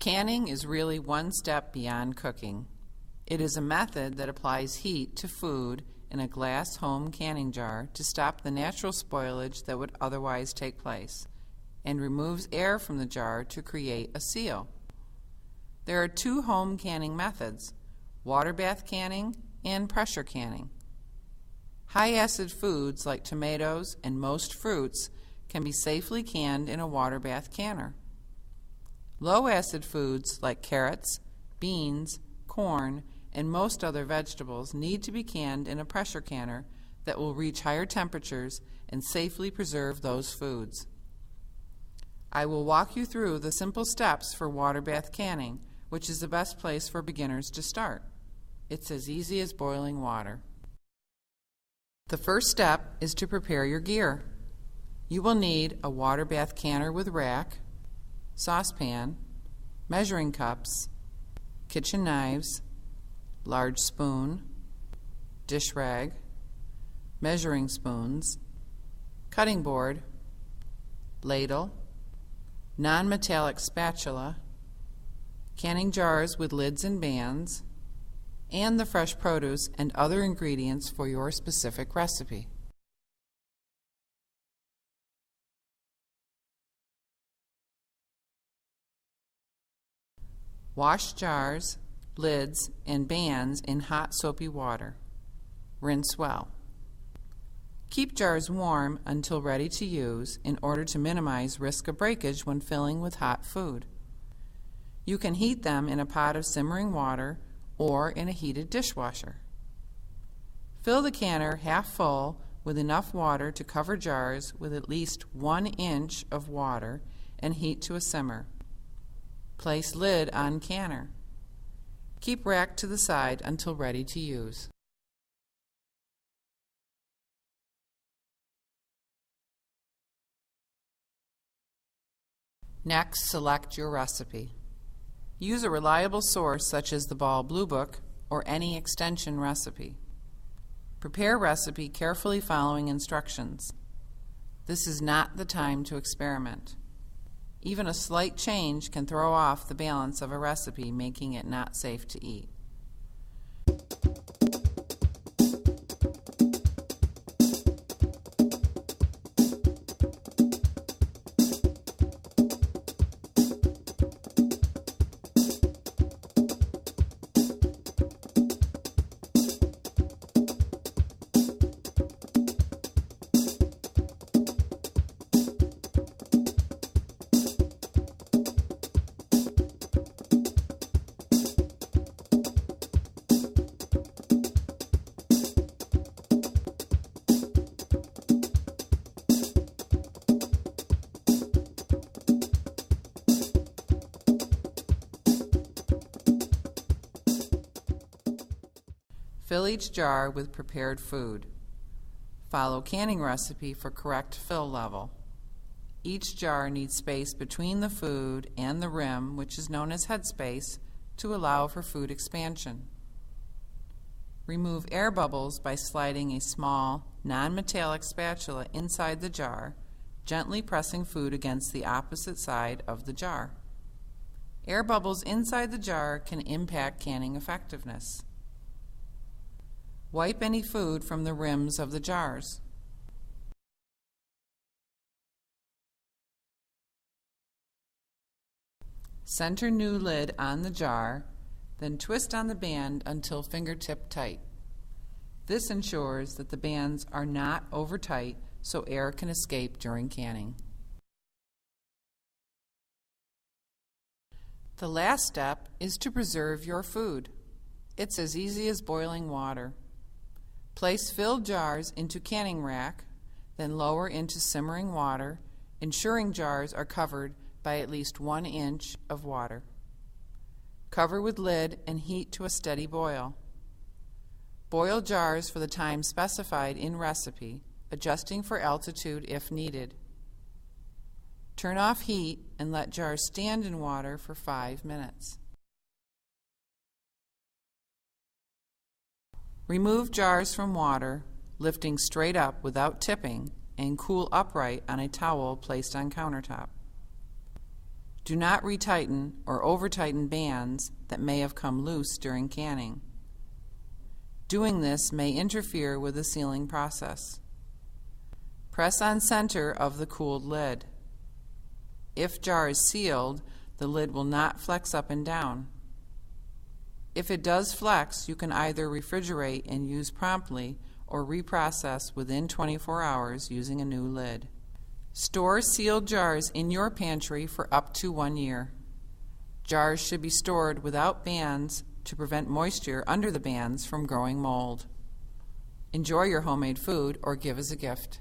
Canning is really one step beyond cooking. It is a method that applies heat to food in a glass home canning jar to stop the natural spoilage that would otherwise take place, and removes air from the jar to create a seal. There are two home canning methods: water bath canning and pressure canning. High-acid foods like tomatoes and most fruits can be safely canned in a water bath canner. Low-acid foods like carrots, beans, corn, and most other vegetables need to be canned in a pressure canner that will reach higher temperatures and safely preserve those foods. I will walk you through the simple steps for water bath canning, which is the best place for beginners to start. It's as easy as boiling water. The first step is to prepare your gear. You will need a water bath canner with rack, saucepan, measuring cups, kitchen knives, large spoon, dish rag, measuring spoons, cutting board, ladle, non-metallic spatula, canning jars with lids and bands, and the fresh produce and other ingredients for your specific recipe. Wash jars, lids, and bands in hot soapy water. Rinse well. Keep jars warm until ready to use in order to minimize risk of breakage when filling with hot food. You can heat them in a pot of simmering water or in a heated dishwasher. Fill the canner half full with enough water to cover jars with at least 1 inch of water and heat to a simmer. Place lid on canner. Keep rack to the side until ready to use. Next, select your recipe. Use a reliable source such as the Ball Blue Book or any extension recipe. Prepare recipe carefully following instructions. This is not the time to experiment. Even a slight change can throw off the balance of a recipe, making it not safe to eat. Fill each jar with prepared food. Follow canning recipe for correct fill level. Each jar needs space between the food and the rim, which is known as headspace, to allow for food expansion. Remove air bubbles by sliding a small, non-metallic spatula inside the jar, gently pressing food against the opposite side of the jar. Air bubbles inside the jar can impact canning effectiveness. Wipe any food from the rims of the jars. Center new lid on the jar, then twist on the band until fingertip tight. This ensures that the bands are not over tight so air can escape during canning. The last step is to preserve your food. It's as easy as boiling water. Place filled jars into canning rack, then lower into simmering water, ensuring jars are covered by at least 1 inch of water. Cover with lid and heat to a steady boil. Boil jars for the time specified in recipe, adjusting for altitude if needed. Turn off heat and let jars stand in water for 5 minutes. Remove jars from water, lifting straight up without tipping, and cool upright on a towel placed on countertop. Do not retighten or over-tighten bands that may have come loose during canning. Doing this may interfere with the sealing process. Press on center of the cooled lid. If jar is sealed, the lid will not flex up and down. If it does flex, you can either refrigerate and use promptly or reprocess within 24 hours using a new lid. Store sealed jars in your pantry for up to 1 year. Jars should be stored without bands to prevent moisture under the bands from growing mold. Enjoy your homemade food or give as a gift.